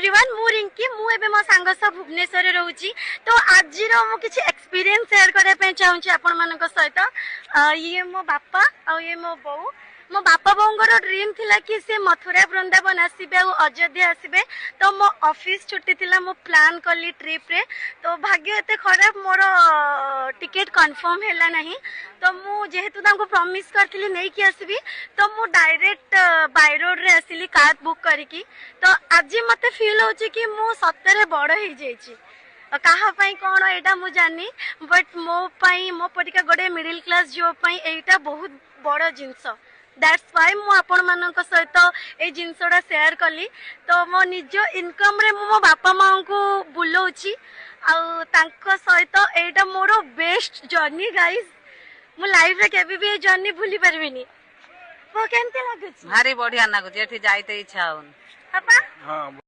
everyone मु रिंकी मु एबे मो सांग सब भुवनेश्वर रे रहउची तो आज रो मु किछि एक्सपीरियंस शेयर करे पे चाहूची आपण मानक सहित ये मो बापा आ ये मो बापा बोंगर ड्रीम थिला कि से मथुरा वृंदावन आसीबे आ अयोध्या आसीबे तो मो ऑफिस छुट्टी थिला मो प्लान कली ट्रिप रे तो भाग्य एते खराब मोर टिकट कंफर्म हैला नहीं तो मु जेहेतु तांको प्रॉमिस करथिली नै कि आसीबी तो मु डायरेक्ट बाय रोड रे आसीली कार बुक करिकी तो आज मते फील होची कि मु सत्तरे बड़ हे जेची कहा पाई कौन एटा मु जानी बट मो परिका गोटे मिडिल क्लास जो पाई एटा बहुत बड़ जिंस दैट्स व्हाई मु आपण मानक सहित ए जिंसडा शेयर कली तो मो निज इनकम रे मो बापा मां को बुलाउची आ तांको सहित एटा मोर बेस्ट जर्नी गाइस मु लाइफ रे केबे भी जर्नी भूली परबिनी वो केनते लागुची भारी बढ़िया लागुची एठी जाइते इच्छा होन पापा हां